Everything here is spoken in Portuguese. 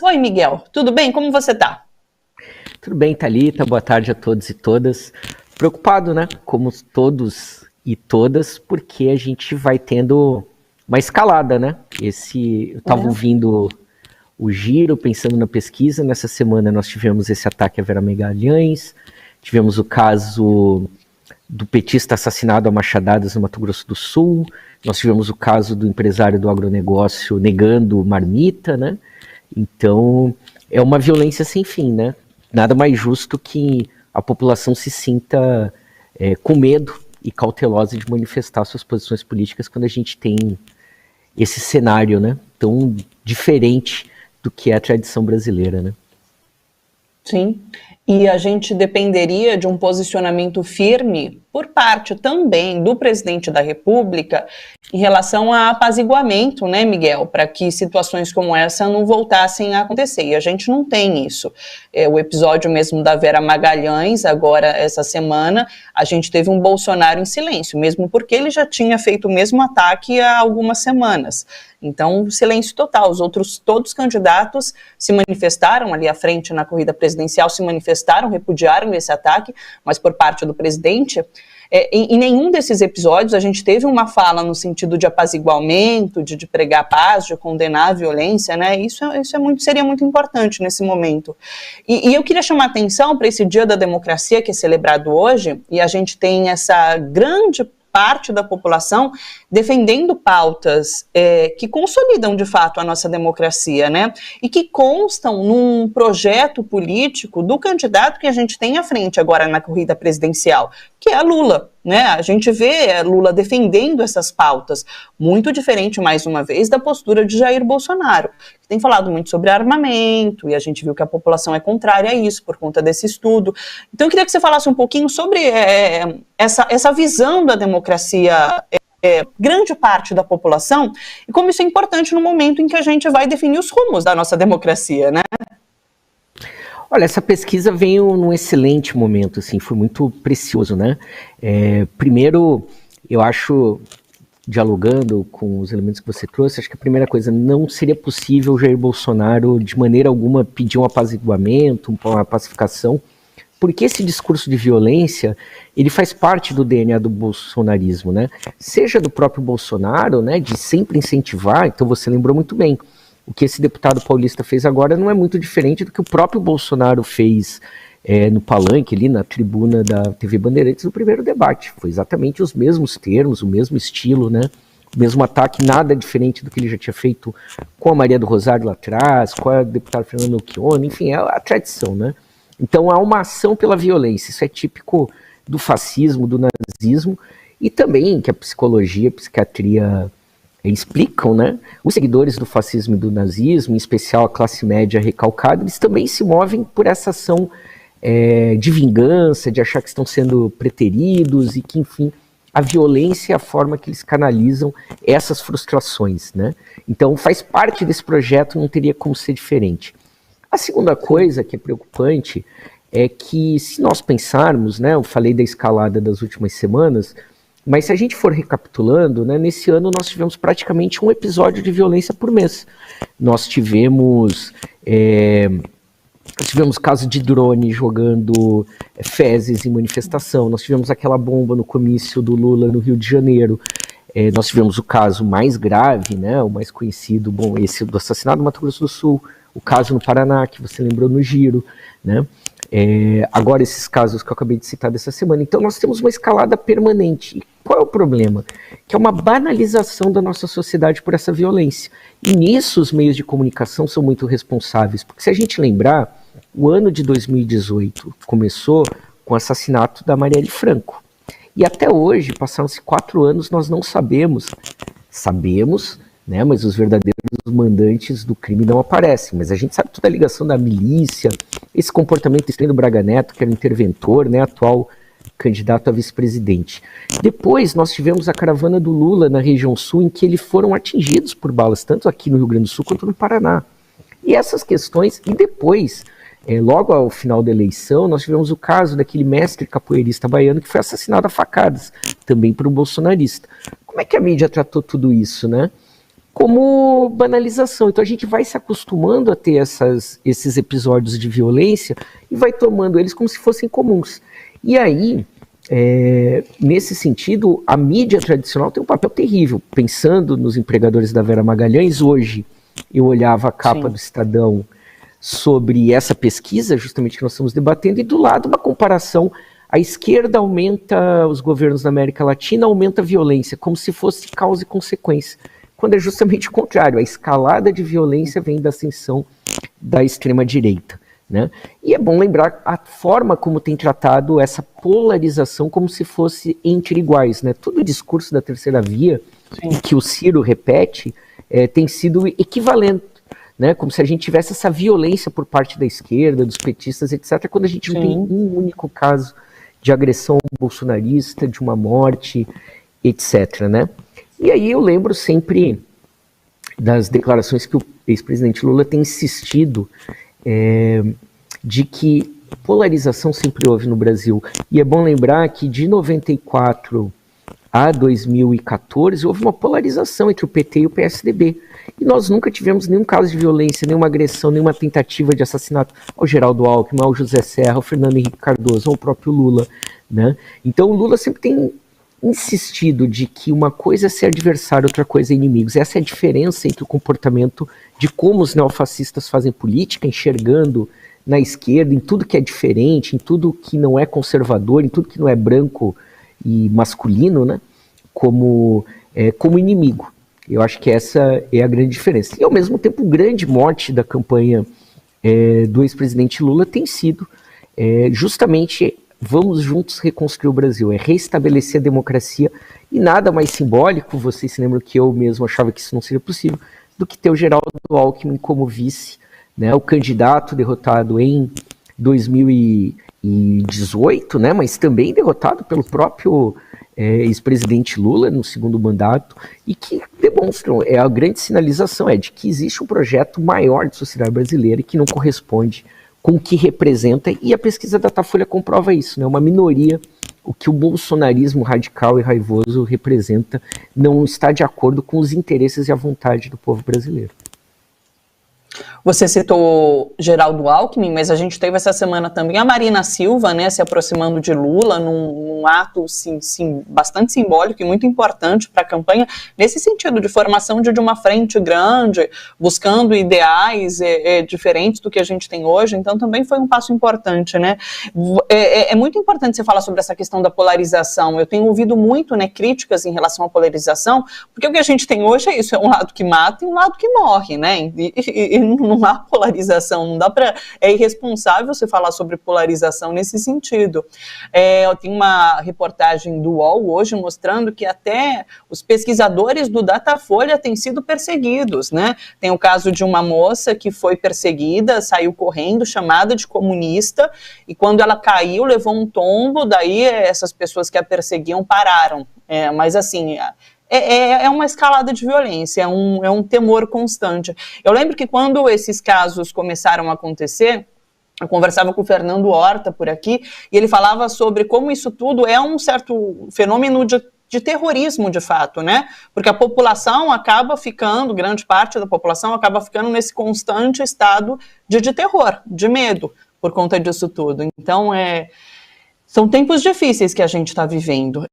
Oi, Miguel, tudo bem? Como você tá? Tudo bem, Thalita? Boa tarde a todos e todas. Preocupado, né? Como todos e todas, porque a gente vai tendo uma escalada, né? Eu estava ouvindo o giro, pensando na pesquisa. Nessa semana nós tivemos esse ataque a Vera Magalhães, tivemos o caso do petista assassinado a machadadas no Mato Grosso do Sul, nós tivemos o caso do empresário do agronegócio negando marmita, né? Então, é uma violência sem fim, né? Nada mais justo que a população se sinta com medo e cautelosa de manifestar suas posições políticas quando a gente tem esse cenário, né, tão diferente do que é a tradição brasileira, né? Sim, e a gente dependeria de um posicionamento firme por parte também do presidente da República em relação a apaziguamento, né, Miguel, para que situações como essa não voltassem a acontecer, e a gente não tem isso. O episódio mesmo da Vera Magalhães, agora essa semana, a gente teve um Bolsonaro em silêncio, mesmo porque ele já tinha feito o mesmo ataque há algumas semanas. Então, silêncio total. Os outros, todos os candidatos se manifestaram ali à frente na corrida presidencial, se manifestaram, repudiaram esse ataque, mas por parte do presidente, em nenhum desses episódios a gente teve uma fala no sentido de apaziguamento, de pregar paz, de condenar a violência, né? Isso seria muito importante nesse momento. E eu queria chamar a atenção para esse Dia da Democracia que é celebrado hoje, e a gente tem essa grande parte da população defendendo pautas que consolidam de fato a nossa democracia, né? E que constam num projeto político do candidato que a gente tem à frente agora na corrida presidencial, que é Lula, né? A gente vê Lula defendendo essas pautas, muito diferente, mais uma vez, da postura de Jair Bolsonaro, que tem falado muito sobre armamento, e a gente viu que a população é contrária a isso, por conta desse estudo. Então eu queria que você falasse um pouquinho sobre essa visão da democracia, grande parte da população, e como isso é importante no momento em que a gente vai definir os rumos da nossa democracia, né? Olha, essa pesquisa veio num excelente momento, assim, foi muito precioso, né? Primeiro, eu acho, dialogando com os elementos que você trouxe, acho que a primeira coisa, não seria possível Jair Bolsonaro, de maneira alguma, pedir um apaziguamento, uma pacificação, porque esse discurso de violência, ele faz parte do DNA do bolsonarismo, né? Seja do próprio Bolsonaro, né, de sempre incentivar, então você lembrou muito bem, o que esse deputado paulista fez agora não é muito diferente do que o próprio Bolsonaro fez no palanque, ali na tribuna da TV Bandeirantes, no primeiro debate. Foi exatamente os mesmos termos, o mesmo estilo, né? O mesmo ataque, nada diferente do que ele já tinha feito com a Maria do Rosário lá atrás, com a deputada Fernanda Melchione, enfim, é a tradição, né? Então há uma ação pela violência, isso é típico do fascismo, do nazismo, e também que a psicologia, a psiquiatria explicam, né? Os seguidores do fascismo e do nazismo, em especial a classe média recalcada, eles também se movem por essa ação de vingança, de achar que estão sendo preteridos e que, enfim, a violência é a forma que eles canalizam essas frustrações, né? Então faz parte desse projeto, não teria como ser diferente. A segunda coisa que é preocupante é que, se nós pensarmos, né, eu falei da escalada das últimas semanas, mas se a gente for recapitulando, né, nesse ano nós tivemos praticamente um episódio de violência por mês. Nós tivemos caso de drone jogando fezes em manifestação, nós tivemos aquela bomba no comício do Lula no Rio de Janeiro, nós tivemos o caso mais grave, né, o mais conhecido, esse do assassinato do Mato Grosso do Sul, o caso no Paraná, que você lembrou no giro, né? Agora esses casos que eu acabei de citar dessa semana. Então nós temos uma escalada permanente. E qual é o problema? Que é uma banalização da nossa sociedade por essa violência. E nisso os meios de comunicação são muito responsáveis, porque se a gente lembrar, o ano de 2018 começou com o assassinato da Marielle Franco. E até hoje, passaram-se 4 anos, nós não sabemos, né, mas os verdadeiros mandantes do crime não aparecem, mas a gente sabe toda a ligação da milícia, esse comportamento estranho do Braga Neto, que era interventor, né, atual candidato a vice-presidente. Depois nós tivemos a caravana do Lula na região sul, em que eles foram atingidos por balas, tanto aqui no Rio Grande do Sul quanto no Paraná. E essas questões, e depois, logo ao final da eleição, nós tivemos o caso daquele mestre capoeirista baiano que foi assassinado a facadas, também por um bolsonarista. Como é que a mídia tratou tudo isso, né? como banalização. Então a gente vai se acostumando a ter esses episódios de violência e vai tomando eles como se fossem comuns. E aí, nesse sentido, a mídia tradicional tem um papel terrível. Pensando nos empregadores da Vera Magalhães, hoje eu olhava a capa do Estadão sobre essa pesquisa, justamente que nós estamos debatendo, e do lado uma comparação. A esquerda aumenta os governos da América Latina, aumenta a violência, como se fosse causa e consequência, quando é justamente o contrário. A escalada de violência vem da ascensão da extrema-direita, né? E é bom lembrar a forma como tem tratado essa polarização como se fosse entre iguais, né? Todo o discurso da terceira via, que o Ciro repete, tem sido equivalente, né? Como se a gente tivesse essa violência por parte da esquerda, dos petistas, etc., quando a gente não tem um único caso de agressão bolsonarista, de uma morte, etc., né? E aí eu lembro sempre das declarações que o ex-presidente Lula tem insistido de que polarização sempre houve no Brasil. E é bom lembrar que de 94 a 2014 houve uma polarização entre o PT e o PSDB. E nós nunca tivemos nenhum caso de violência, nenhuma agressão, nenhuma tentativa de assassinato ao Geraldo Alckmin, ao José Serra, ao Fernando Henrique Cardoso, ao próprio Lula, né? Então o Lula sempre tem insistido de que uma coisa é ser adversário, outra coisa é inimigos. Essa é a diferença entre o comportamento de como os neofascistas fazem política, enxergando na esquerda, em tudo que é diferente, em tudo que não é conservador, em tudo que não é branco e masculino, né, como inimigo. Eu acho que essa é a grande diferença. E, ao mesmo tempo, o grande mote da campanha do ex-presidente Lula tem sido justamente: vamos juntos reconstruir o Brasil, reestabelecer a democracia, e nada mais simbólico, vocês se lembram que eu mesmo achava que isso não seria possível, do que ter o Geraldo Alckmin como vice, né, o candidato derrotado em 2018, né, mas também derrotado pelo próprio ex-presidente Lula no segundo mandato, e que demonstram, a grande sinalização de que existe um projeto maior de sociedade brasileira e que não corresponde com o que representa, e a pesquisa da Datafolha comprova isso, né? Uma minoria, o que o bolsonarismo radical e raivoso representa, não está de acordo com os interesses e a vontade do povo brasileiro. Você citou Geraldo Alckmin, mas a gente teve essa semana também a Marina Silva, né, se aproximando de Lula num ato bastante simbólico e muito importante para a campanha, nesse sentido de formação de uma frente grande, buscando ideais diferentes do que a gente tem hoje. Então também foi um passo importante, né? É muito importante você falar sobre essa questão da polarização. Eu tenho ouvido muito, né, críticas em relação à polarização, porque o que a gente tem hoje é isso: é um lado que mata e um lado que morre, né? E não há polarização, não dá para... É irresponsável você falar sobre polarização nesse sentido. Eu tenho uma reportagem do UOL hoje mostrando que até os pesquisadores do Datafolha têm sido perseguidos, né? Tem o caso de uma moça que foi perseguida, saiu correndo, chamada de comunista, e quando ela caiu, levou um tombo, daí essas pessoas que a perseguiam pararam. Mas assim... É uma escalada de violência, é um temor constante. Eu lembro que quando esses casos começaram a acontecer, eu conversava com o Fernando Horta por aqui, e ele falava sobre como isso tudo é um certo fenômeno de terrorismo, de fato, né? Porque a população acaba ficando, grande parte da população acaba ficando nesse constante estado de terror, de medo, por conta disso tudo. Então, são tempos difíceis que a gente está vivendo.